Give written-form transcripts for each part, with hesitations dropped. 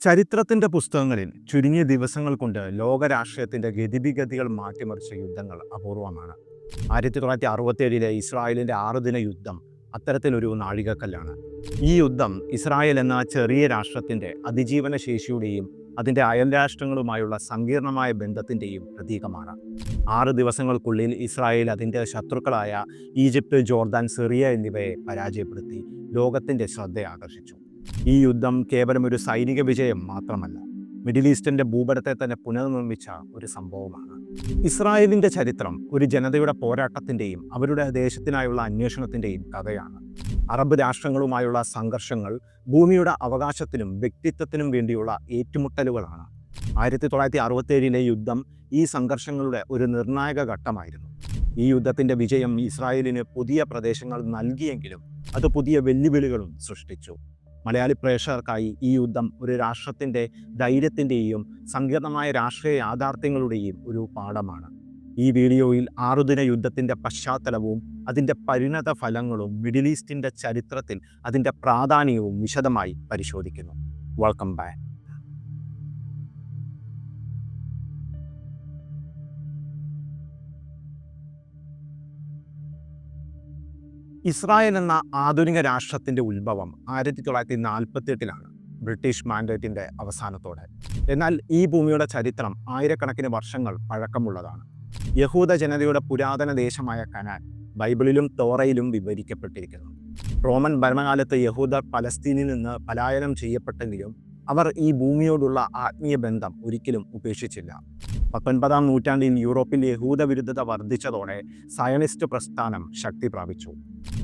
ചരിത്രത്തിൻ്റെ പുസ്തകങ്ങളിൽ ചുരുങ്ങിയ ദിവസങ്ങൾ കൊണ്ട് ലോകരാഷ്ട്രീയത്തിൻ്റെ ഗതിവിഗതികൾ മാറ്റിമറിച്ച യുദ്ധങ്ങൾ അപൂർവമാണ്. 1967 ഇസ്രായേലിൻ്റെ 6 ദിന യുദ്ധം അത്തരത്തിലൊരു നാഴികക്കല്ലാണ്. ഈ യുദ്ധം ഇസ്രായേൽ എന്ന ചെറിയ രാഷ്ട്രത്തിൻ്റെ അതിജീവന ശേഷിയുടെയും അതിൻ്റെ അയൽരാഷ്ട്രങ്ങളുമായുള്ള സങ്കീർണമായ ബന്ധത്തിൻ്റെയും പ്രതീകമാണ്. 6 ദിവസങ്ങൾക്കുള്ളിൽ ഇസ്രായേൽ അതിൻ്റെ ശത്രുക്കളായ ഈജിപ്ത്, ജോർദാൻ, സിറിയ എന്നിവയെ പരാജയപ്പെടുത്തി ലോകത്തിൻ്റെ ശ്രദ്ധ ആകർഷിച്ചു. ഈ യുദ്ധം കേവലം ഒരു സൈനിക വിജയം മാത്രമല്ല, മിഡിൽ ഈസ്റ്റിൻ്റെ ഭൂപടത്തെ തന്നെ പുനർനിർമ്മിച്ച ഒരു സംഭവമാണ്. ഇസ്രായേലിൻ്റെ ചരിത്രം ഒരു ജനതയുടെ പോരാട്ടത്തിൻ്റെയും അവരുടെ ദേശത്തിനായുള്ള അന്വേഷണത്തിൻ്റെയും കഥയാണ്. അറബ് രാഷ്ട്രങ്ങളുമായുള്ള സംഘർഷങ്ങൾ ഭൂമിയുടെ അവകാശത്തിനും വ്യക്തിത്വത്തിനും വേണ്ടിയുള്ള ഏറ്റുമുട്ടലുകളാണ്. 1967 യുദ്ധം ഈ സംഘർഷങ്ങളുടെ ഒരു നിർണായക ഘട്ടമായിരുന്നു. ഈ യുദ്ധത്തിൻ്റെ വിജയം ഇസ്രായേലിന് പുതിയ പ്രദേശങ്ങൾ നൽകിയെങ്കിലും അത് പുതിയ വെല്ലുവിളികളും സൃഷ്ടിച്ചു. മലയാളി പ്രേക്ഷകർക്കായി ഈ യുദ്ധം ഒരു രാഷ്ട്രത്തിൻ്റെ ധൈര്യത്തിൻ്റെയും സങ്കീർണമായ രാഷ്ട്രീയ യാഥാർത്ഥ്യങ്ങളുടെയും ഒരു പാഠമാണ്. ഈ വീഡിയോയിൽ 6 ദിന യുദ്ധത്തിൻ്റെ പശ്ചാത്തലവും അതിൻ്റെ പരിണത ഫലങ്ങളും മിഡിൽ ഈസ്റ്റിൻ്റെ ചരിത്രത്തിൽ അതിൻ്റെ പ്രാധാന്യവും വിശദമായി പരിശോധിക്കുന്നു. Welcome back. ഇസ്രായേൽ എന്ന ആധുനിക രാഷ്ട്രത്തിൻ്റെ ഉത്ഭവം 1948 ബ്രിട്ടീഷ് മാൻഡേറ്റിൻ്റെ അവസാനത്തോടെ. എന്നാൽ ഈ ഭൂമിയുടെ ചരിത്രം ആയിരക്കണക്കിന് വർഷങ്ങൾ പഴക്കമുള്ളതാണ്. യഹൂദ ജനതയുടെ പുരാതന ദേശമായ കനാൻ ബൈബിളിലും തോറയിലും വിവരിക്കപ്പെട്ടിരിക്കുന്നു. റോമൻ ഭരണകാലത്ത് യഹൂദർ പലസ്തീനിൽ നിന്ന് പലായനം ചെയ്യപ്പെട്ടെങ്കിലും അവർ ഈ ഭൂമിയോടുള്ള ആത്മീയ ബന്ധം ഒരിക്കലും ഉപേക്ഷിച്ചില്ല. 19-ാം നൂറ്റാണ്ടിൽ യൂറോപ്പിൽ യഹൂദ വിരുദ്ധത വർദ്ധിച്ചതോടെ സയനിസ്റ്റ് പ്രസ്ഥാനം ശക്തി പ്രാപിച്ചു.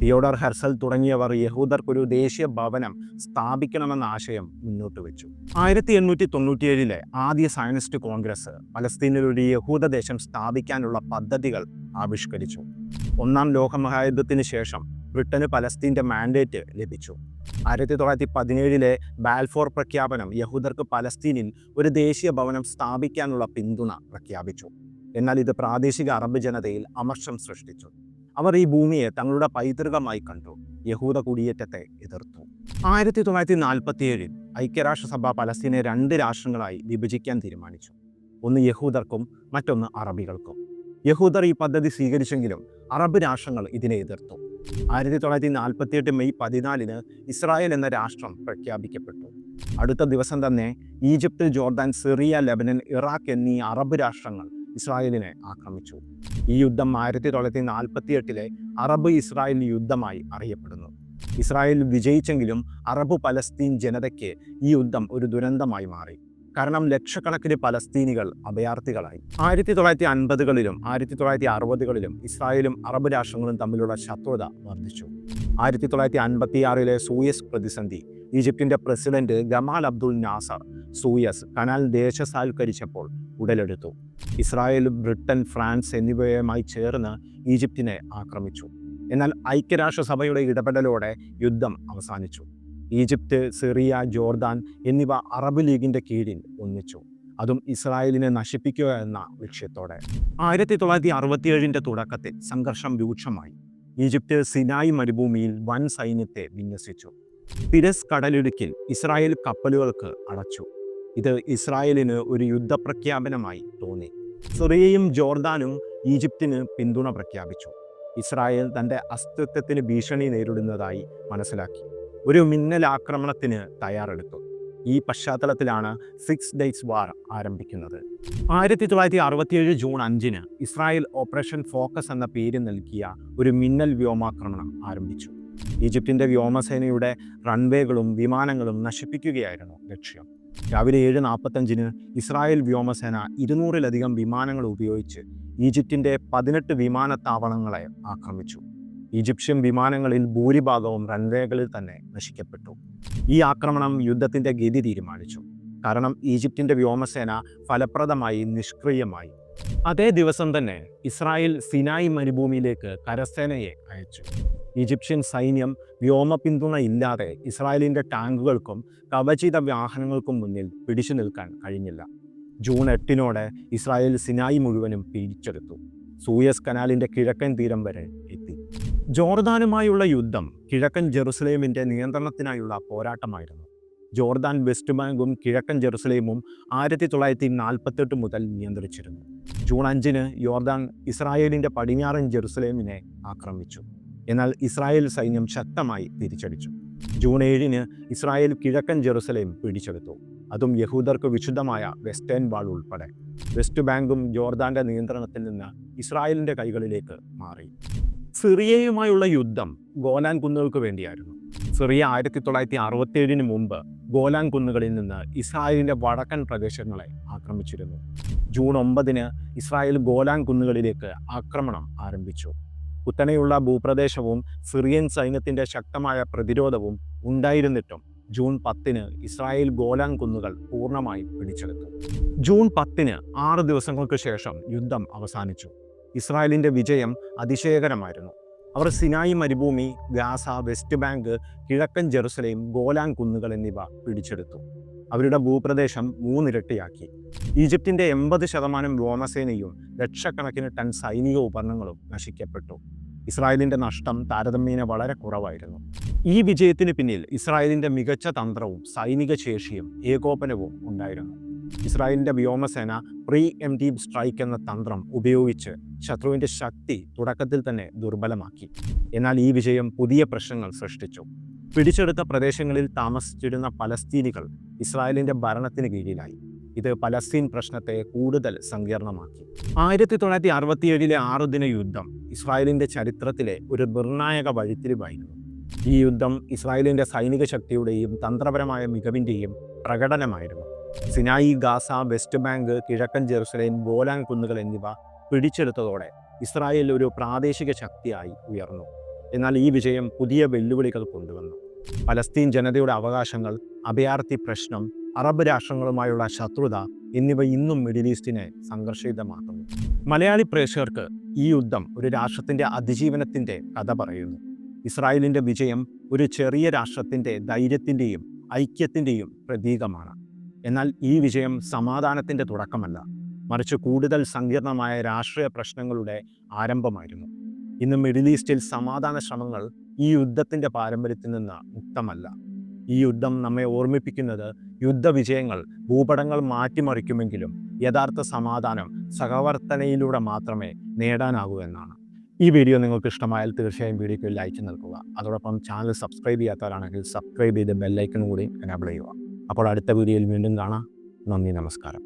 തിയോഡർ ഹെർസൽ തുടങ്ങിയവർ യഹൂദർക്കൊരു ദേശീയ ഭവനം സ്ഥാപിക്കണമെന്ന ആശയം മുന്നോട്ട് വെച്ചു. 1897 ആദ്യ സയനിസ്റ്റ് കോൺഗ്രസ് പലസ്തീനിൽ ഒരു യഹൂദ ദേശം സ്ഥാപിക്കാനുള്ള പദ്ധതികൾ ആവിഷ്കരിച്ചു. 1-ാം ലോകമഹായുദ്ധത്തിന് ശേഷം ബ്രിട്ടന് പലസ്തീൻ്റെ മാൻഡേറ്റ് ലഭിച്ചു. 1917 ബാൽഫോർ പ്രഖ്യാപനം യഹൂദർക്ക് പലസ്തീനിൽ ഒരു ദേശീയ ഭവനം സ്ഥാപിക്കാനുള്ള പിന്തുണ പ്രഖ്യാപിച്ചു. എന്നാൽ ഇത് പ്രാദേശിക അറബ് ജനതയിൽ അമർഷം സൃഷ്ടിച്ചു. അവർ ഈ ഭൂമിയെ തങ്ങളുടെ പൈതൃകമായി കണ്ടു, യഹൂദ കുടിയേറ്റത്തെ എതിർത്തു. 1947 ഐക്യരാഷ്ട്രസഭ പലസ്തീനെ 2 രാഷ്ട്രങ്ങളായി വിഭജിക്കാൻ തീരുമാനിച്ചു. ഒന്ന് യഹൂദർക്കും മറ്റൊന്ന് അറബികൾക്കും. യഹൂദർ ഈ പദ്ധതി സ്വീകരിച്ചെങ്കിലും അറബ് രാഷ്ട്രങ്ങൾ ഇതിനെ എതിർത്തു. 1948 മെയ് 14 ഇസ്രായേൽ എന്ന രാഷ്ട്രം പ്രഖ്യാപിക്കപ്പെട്ടു. അടുത്ത ദിവസം തന്നെ Egypt, Jordan, Syria, Lebanon, Iraq എന്നീ അറബ് രാഷ്ട്രങ്ങൾ ഇസ്രായേലിനെ ആക്രമിച്ചു. ഈ യുദ്ധം 1948 അറബ് ഇസ്രായേൽ യുദ്ധമായി അറിയപ്പെടുന്നു. ഇസ്രായേൽ വിജയിച്ചെങ്കിലും അറബ് പലസ്തീൻ ജനതയ്ക്ക് ഈ യുദ്ധം ഒരു ദുരന്തമായി മാറി. കാരണം ലക്ഷക്കണക്കിന് പലസ്തീനികൾ അഭയാർത്ഥികളായി. 1950കളിലും 1960കളിലും ഇസ്രായേലും അറബ് രാഷ്ട്രങ്ങളും തമ്മിലുള്ള ശത്രുത വർദ്ധിച്ചു. 1956 സൂയസ് പ്രതിസന്ധി. ഈജിപ്തിൻ്റെ president Gamal Abdul Nasser Suez canal ദേശസാൽക്കരിച്ചപ്പോൾ ഉടലെടുത്തു. ഇസ്രായേൽ, ബ്രിട്ടൻ, ഫ്രാൻസ് എന്നിവയുമായി ചേർന്ന് ഈജിപ്തിനെ ആക്രമിച്ചു. എന്നാൽ ഐക്യരാഷ്ട്രസഭയുടെ ഇടപെടലോടെ യുദ്ധം അവസാനിച്ചു. ഈജിപ്ത്, സിറിയ, ജോർദാൻ എന്നിവ അറബ് ലീഗിൻ്റെ കീഴിൽ ഒന്നിച്ചു, അതും ഇസ്രായേലിനെ നശിപ്പിക്കുക എന്ന ലക്ഷ്യത്തോടെ. 1967 തുടക്കത്തിൽ സംഘർഷം രൂക്ഷമായി. ഈജിപ്ത് സിനായി മരുഭൂമിയിൽ വൻ സൈന്യത്തെ വിന്യസിച്ചു. പിരസ് കടലിടുക്കിൽ ഇസ്രായേൽ കപ്പലുകൾക്ക് അടച്ചു. ഇത് ഇസ്രായേലിന് ഒരു യുദ്ധപ്രഖ്യാപനമായി തോന്നി. സിറിയയും ജോർദാനും ഈജിപ്തിന് പിന്തുണ പ്രഖ്യാപിച്ചു. ഇസ്രായേൽ തൻ്റെ അസ്തിത്വത്തിന് ഭീഷണി നേരിടുന്നതായി മനസ്സിലാക്കി. ഒരു മിന്നലാക്രമണത്തിന് തയ്യാറെടുത്തു. ഈ പശ്ചാത്തലത്തിലാണ് 6 ഡേയ്സ് വാർ ആരംഭിക്കുന്നത്. 1967 ജൂൺ 5 ഇസ്രായേൽ ഓപ്പറേഷൻ ഫോക്കസ് എന്ന പേര് നൽകിയ ഒരു മിന്നൽ വ്യോമാക്രമണം ആരംഭിച്ചു. ഈജിപ്തിൻ്റെ വ്യോമസേനയുടെ റൺവേകളും വിമാനങ്ങളും നശിപ്പിക്കുകയായിരുന്നു ലക്ഷ്യം. രാവിലെ 7:45 ഇസ്രായേൽ വ്യോമസേന 200-ലധികം വിമാനങ്ങൾ ഉപയോഗിച്ച് ഈജിപ്തിൻ്റെ 18 വിമാനത്താവളങ്ങളെ ആക്രമിച്ചു. ഈജിപ്ഷ്യൻ വിമാനങ്ങളിൽ ഭൂരിഭാഗവും റൺവേകളിൽ തന്നെ നശിക്കപ്പെട്ടു. ഈ ആക്രമണം യുദ്ധത്തിൻ്റെ ഗതി തീരുമാനിച്ചു. കാരണം ഈജിപ്തിൻ്റെ വ്യോമസേന ഫലപ്രദമായി നിഷ്ക്രിയമായി. അതേ ദിവസം തന്നെ ഇസ്രായേൽ സിനായി മരുഭൂമിയിലേക്ക് കരസേനയെ അയച്ചു. ഈജിപ്ഷ്യൻ സൈന്യം വ്യോമ പിന്തുണ ഇല്ലാതെ ഇസ്രായേലിൻ്റെ ടാങ്കുകൾക്കും കവചിത വാഹനങ്ങൾക്കും മുന്നിൽ പിടിച്ചു നിൽക്കാൻ കഴിഞ്ഞില്ല. ജൂൺ 8 ഇസ്രായേൽ സിനായി മുഴുവനും പിടിച്ചെടുത്തു. സൂയസ് കനാലിൻ്റെ കിഴക്കൻ തീരം വരെ എത്തി. ജോർദാനുമായുള്ള യുദ്ധം കിഴക്കൻ ജെറുസലേമിൻ്റെ നിയന്ത്രണത്തിനായുള്ള പോരാട്ടമായിരുന്നു. ജോർദാൻ, വെസ്റ്റ് ബാങ്കും കിഴക്കൻ ജെറുസലേമും 1948 മുതൽ നിയന്ത്രിച്ചിരുന്നു. ജൂൺ 5-ന് യോർദാൻ ഇസ്രായേലിൻ്റെ പടിഞ്ഞാറൻ ജെറുസലേമിനെ ആക്രമിച്ചു. എന്നാൽ ഇസ്രായേൽ സൈന്യം ശക്തമായി തിരിച്ചടിച്ചു. ജൂൺ 7-ന് ഇസ്രായേൽ കിഴക്കൻ ജെറുസലേം പിടിച്ചെടുത്തു, അതും യഹൂദർക്ക് വിശുദ്ധമായ വെസ്റ്റേൺ വാൾ ഉൾപ്പെടെ. വെസ്റ്റ് ബാങ്കും ജോർദാന്റെ നിയന്ത്രണത്തിൽ നിന്ന് ഇസ്രായേലിൻ്റെ കൈകളിലേക്ക് മാറി. സിറിയയുമായുള്ള യുദ്ധം ഗോലാൻ കുന്നുകൾക്ക് വേണ്ടിയായിരുന്നു. സിറിയ 1967 മുമ്പ് ഗോലാൻ കുന്നുകളിൽ നിന്ന് ഇസ്രായേലിൻ്റെ വടക്കൻ പ്രദേശങ്ങളെ ആക്രമിച്ചിരുന്നു. ജൂൺ 9-ന് ഇസ്രായേൽ ഗോലാൻ കുന്നുകളിലേക്ക് ആക്രമണം ആരംഭിച്ചു. കുത്തനെയുള്ള ഭൂപ്രദേശവും സിറിയൻ സൈന്യത്തിൻ്റെ ശക്തമായ പ്രതിരോധവും ഉണ്ടായിരുന്നിട്ടും ജൂൺ 10-ന് ഇസ്രായേൽ ഗോലാൻ കുന്നുകൾ പൂർണ്ണമായും പിടിച്ചെടുത്തു. ജൂൺ 10-ന് 6 ദിവസങ്ങൾക്ക് ശേഷം യുദ്ധം അവസാനിച്ചു. ഇസ്രായേലിൻ്റെ വിജയം അതിശയകരമായിരുന്നു. അവർ സിനായി മരുഭൂമി, ഗാസ, വെസ്റ്റ് ബാങ്ക്, കിഴക്കൻ ജെറുസലേം, ഗോലാൻ കുന്നുകൾ എന്നിവ പിടിച്ചെടുത്തു. അവരുടെ ഭൂപ്രദേശം 3 ഇരട്ടിയാക്കി. ഈജിപ്തിൻ്റെ 80% വ്യോമസേനയും ലക്ഷക്കണക്കിന് ടൺ സൈനിക ഉപകരണങ്ങളും നശിക്കപ്പെട്ടു. ഇസ്രായേലിൻ്റെ നഷ്ടം താരതമ്യേന വളരെ കുറവായിരുന്നു. ഈ വിജയത്തിന് പിന്നിൽ ഇസ്രായേലിൻ്റെ മികച്ച തന്ത്രവും സൈനിക ശേഷിയും ഏകോപനവും ഉണ്ടായിരുന്നു. ഇസ്രായേലിൻ്റെ വ്യോമസേന പ്രീ എംപ്റ്റീവ് സ്ട്രൈക്ക് എന്ന തന്ത്രം ഉപയോഗിച്ച് ശത്രുവിൻ്റെ ശക്തി തുടക്കത്തിൽ തന്നെ ദുർബലമാക്കി. എന്നാൽ ഈ വിജയം പുതിയ പ്രശ്നങ്ങൾ സൃഷ്ടിച്ചു. പിടിച്ചെടുത്ത പ്രദേശങ്ങളിൽ താമസിച്ചിരുന്ന പലസ്തീനികൾ ഇസ്രായേലിൻ്റെ ഭരണത്തിന് കീഴിലായി. ഇത് പലസ്തീൻ പ്രശ്നത്തെ കൂടുതൽ സങ്കീർണമാക്കി. 1967-ലെ 6 ദിന യുദ്ധം ഇസ്രായേലിൻ്റെ ചരിത്രത്തിലെ ഒരു നിർണായക വഴിത്തിരിവായിരുന്നു. ഈ യുദ്ധം ഇസ്രായേലിൻ്റെ സൈനിക ശക്തിയുടെയും തന്ത്രപരമായ മികവിൻ്റെയും പ്രകടനമായിരുന്നു. സിനായി, ഗാസ, വെസ്റ്റ് ബാങ്ക്, കിഴക്കൻ ജെറുസലേം, ഗോലാൻ കുന്നുകൾ എന്നിവ പിടിച്ചെടുത്തതോടെ ഇസ്രായേൽ ഒരു പ്രാദേശിക ശക്തിയായി ഉയർന്നു. എന്നാൽ ഈ വിജയം പുതിയ വെല്ലുവിളികൾ കൊണ്ടുവന്നു. പലസ്തീൻ ജനതയുടെ അവകാശങ്ങൾ, അഭയാർത്ഥി പ്രശ്നം, അറബ് രാഷ്ട്രങ്ങളുമായുള്ള ശത്രുത എന്നിവ ഇന്നും മിഡിൽ ഈസ്റ്റിനെ സംഘർഷിതമാക്കുന്നു. മലയാളി പ്രേക്ഷകർക്ക് ഈ യുദ്ധം ഒരു രാഷ്ട്രത്തിൻ്റെ അതിജീവനത്തിൻ്റെ കഥ പറയുന്നു. ഇസ്രായേലിൻ്റെ വിജയം ഒരു ചെറിയ രാഷ്ട്രത്തിൻ്റെ ധൈര്യത്തിൻ്റെയും ഐക്യത്തിൻ്റെയും പ്രതീകമാണ്. എന്നാൽ ഈ വിജയം സമാധാനത്തിൻ്റെ തുടക്കമല്ല, മറിച്ച് കൂടുതൽ സങ്കീർണമായ രാഷ്ട്രീയ പ്രശ്നങ്ങളുടെ ആരംഭമായിരുന്നു. ഇന്ന് മിഡിൽ ഈസ്റ്റിൽ സമാധാന ശ്രമങ്ങൾ ഈ യുദ്ധത്തിൻ്റെ പാരമ്പര്യത്തിൽ നിന്ന് മുക്തമല്ല. ഈ യുദ്ധം നമ്മെ ഓർമ്മിപ്പിക്കുന്നത് യുദ്ധവിജയങ്ങൾ ഭൂപടങ്ങൾ മാറ്റിമറിക്കുമെങ്കിലും യഥാർത്ഥ സമാധാനം സഹവർത്തനയിലൂടെ മാത്രമേ നേടാനാകൂ എന്നാണ്. ഈ വീഡിയോ നിങ്ങൾക്ക് ഇഷ്ടമായാൽ തീർച്ചയായും വീഡിയോയ്ക്ക് ലൈക്ക് നൽകുക. അതോടൊപ്പം ചാനൽ സബ്സ്ക്രൈബ് ചെയ്യാത്തവരാണെങ്കിൽ സബ്സ്ക്രൈബ് ചെയ്ത് ബെല്ലൈക്കൺ കൂടി എനേബിൾ ചെയ്യുക. അപ്പോൾ അടുത്ത വീഡിയോയിൽ വീണ്ടും കാണാം. നന്ദി, നമസ്കാരം.